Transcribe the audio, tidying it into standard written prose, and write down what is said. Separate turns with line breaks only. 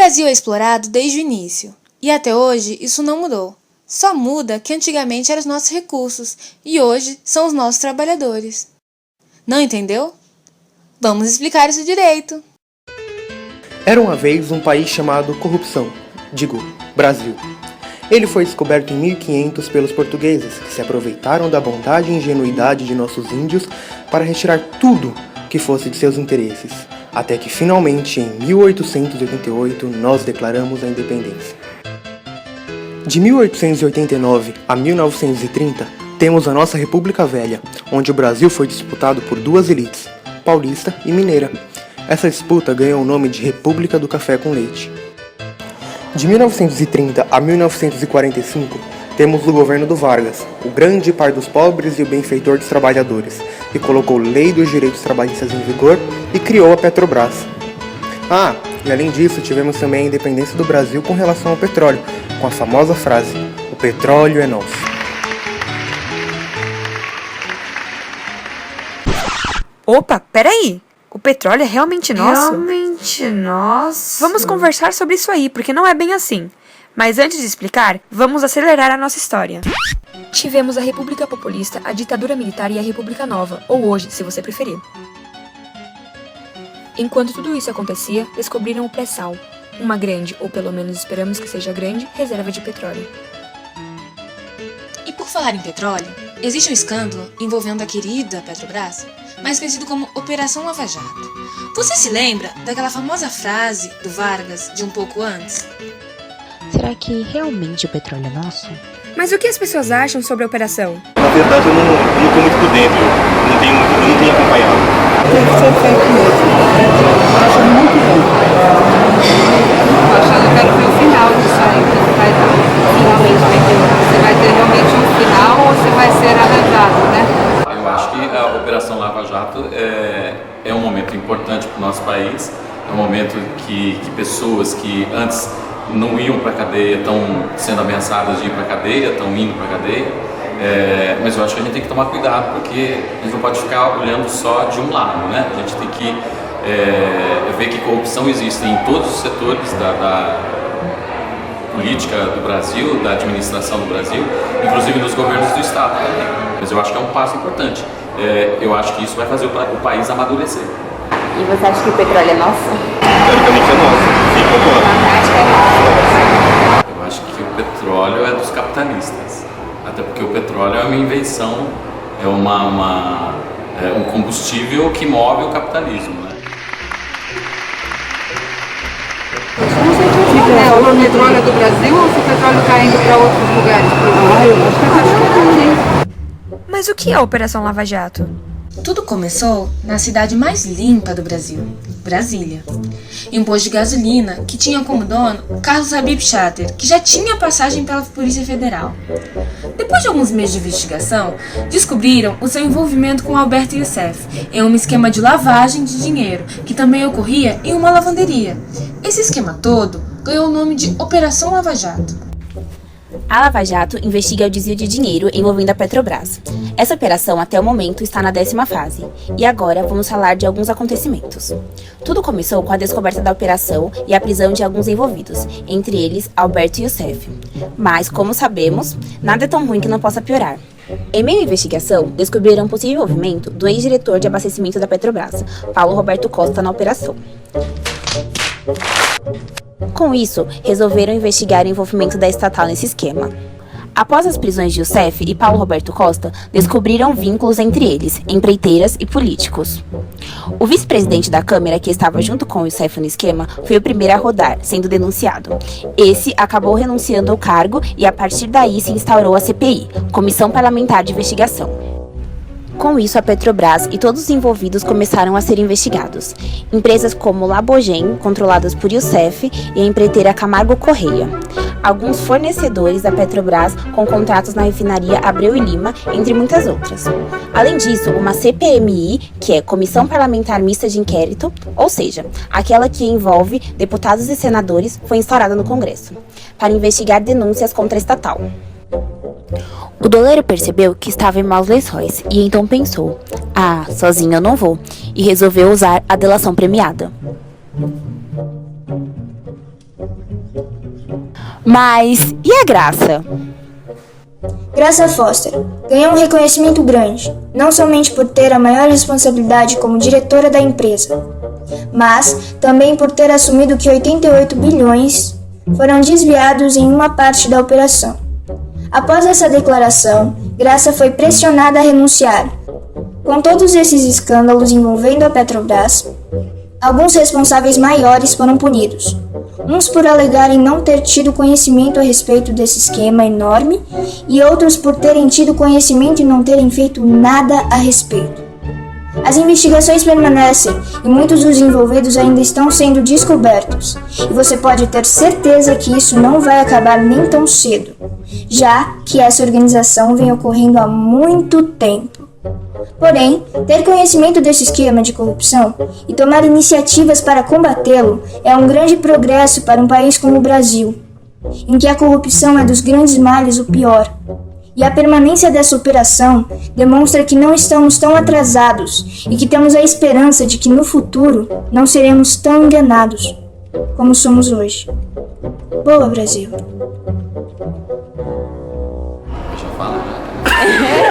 Brasil é explorado desde o início, e até hoje isso não mudou. Só muda que antigamente eram os nossos recursos, e hoje são os nossos trabalhadores. Não entendeu? Vamos explicar isso direito.
Era uma vez um país chamado Brasil. Ele foi descoberto em 1500 pelos portugueses, que se aproveitaram da bondade e ingenuidade de nossos índios para retirar tudo que fosse de seus interesses, até que finalmente, em 1888, nós declaramos a independência. De 1889 a 1930, temos a nossa República Velha, onde o Brasil foi disputado por duas elites, paulista e mineira. Essa disputa ganhou o nome de República do Café com Leite. De 1930 a 1945, temos o governo do Vargas, o grande pai dos pobres e o benfeitor dos trabalhadores, que colocou lei dos direitos trabalhistas em vigor e criou a Petrobras. E além disso, tivemos também a independência do Brasil com relação ao petróleo, com a famosa frase, o petróleo é nosso.
Opa, peraí! O petróleo é realmente nosso?
Realmente nosso?
Vamos conversar sobre isso aí, porque não é bem assim. Mas antes de explicar, vamos acelerar a nossa história. Tivemos a República Populista, a ditadura militar e a República Nova, ou hoje, se você preferir. Enquanto tudo isso acontecia, descobriram o pré-sal, uma grande, ou pelo menos esperamos que seja grande, reserva de petróleo.
E por falar em petróleo, existe um escândalo envolvendo a querida Petrobras, mais conhecido como Operação Lava Jato. Você se lembra daquela famosa frase do Vargas de um pouco antes?
Será que realmente o petróleo é nosso?
Mas o que as pessoas acham sobre a operação?
Na verdade, eu não estou muito por dentro, eu não tenho acompanhado.
Tem que ser feito mesmo. Eu acho muito bom. Eu quero ver o final disso aí, o que vai dar. Finalmente vai ter. Você vai ter realmente um final ou você vai ser arranjado, né?
Eu acho que a Operação Lava Jato é um momento importante para o nosso país, é um momento que pessoas que antes não iam para a cadeia estão sendo ameaçadas de ir para a cadeia, estão indo para a cadeia, mas eu acho que a gente tem que tomar cuidado, porque a gente não pode ficar olhando só de um lado, né? A gente tem que ver que corrupção existe em todos os setores da política do Brasil, da administração do Brasil, inclusive nos governos do Estado também. Mas eu acho que é um passo importante. Eu acho que isso vai fazer o país amadurecer.
E você acha que o petróleo é nosso?
Teoricamente é nosso, sim, concordo.
Na prática é nosso.
Eu acho que o petróleo é dos capitalistas, até porque o petróleo é uma invenção, é um combustível que move o capitalismo, né?
O petróleo é do Brasil ou se o petróleo está indo para outros lugares? Eu acho que é do Brasil.
Mas o que é a Operação Lava Jato?
Tudo começou na cidade mais limpa do Brasil, Brasília. Em um posto de gasolina que tinha como dono Carlos Habib Chater, que já tinha passagem pela Polícia Federal. Depois de alguns meses de investigação, descobriram o seu envolvimento com Alberto Youssef em um esquema de lavagem de dinheiro, que também ocorria em uma lavanderia. Esse esquema todo ganhou o nome de Operação Lava Jato.
A Lava Jato investiga o desvio de dinheiro envolvendo a Petrobras. Essa operação, até o momento, está na 10ª fase. E agora vamos falar de alguns acontecimentos. Tudo começou com a descoberta da operação e a prisão de alguns envolvidos, entre eles Alberto Youssef. Mas, como sabemos, nada é tão ruim que não possa piorar. Em meio à investigação, descobriram possível envolvimento do ex-diretor de abastecimento da Petrobras, Paulo Roberto Costa, na operação. Com isso, resolveram investigar o envolvimento da estatal nesse esquema. Após as prisões de Youssef e Paulo Roberto Costa, descobriram vínculos entre eles, empreiteiras e políticos. O vice-presidente da Câmara, que estava junto com Youssef no esquema, foi o primeiro a rodar, sendo denunciado. Esse acabou renunciando ao cargo e a partir daí se instaurou a CPI, Comissão Parlamentar de Investigação. Com isso, a Petrobras e todos os envolvidos começaram a ser investigados. Empresas como Labogen, controladas por Youssef, e a empreiteira Camargo Correia. Alguns fornecedores da Petrobras com contratos na refinaria Abreu e Lima, entre muitas outras. Além disso, uma CPMI, que é Comissão Parlamentar Mista de Inquérito, ou seja, aquela que envolve deputados e senadores, foi instaurada no Congresso, para investigar denúncias contra a estatal. O doleiro percebeu que estava em maus lençóis e então pensou, sozinho eu não vou, e resolveu usar a delação premiada. Mas e a Graça?
Graça Foster ganhou um reconhecimento grande, não somente por ter a maior responsabilidade como diretora da empresa, mas também por ter assumido que 88 bilhões foram desviados em uma parte da operação. Após essa declaração, Graça foi pressionada a renunciar. Com todos esses escândalos envolvendo a Petrobras, alguns responsáveis maiores foram punidos. Uns por alegarem não ter tido conhecimento a respeito desse esquema enorme e outros por terem tido conhecimento e não terem feito nada a respeito. As investigações permanecem e muitos dos envolvidos ainda estão sendo descobertos. E você pode ter certeza que isso não vai acabar nem tão cedo, já que essa organização vem ocorrendo há muito tempo. Porém, ter conhecimento desse esquema de corrupção e tomar iniciativas para combatê-lo é um grande progresso para um país como o Brasil, em que a corrupção é dos grandes males o pior. E a permanência dessa operação demonstra que não estamos tão atrasados e que temos a esperança de que no futuro não seremos tão enganados como somos hoje. Boa, Brasil!
Deixa eu falar.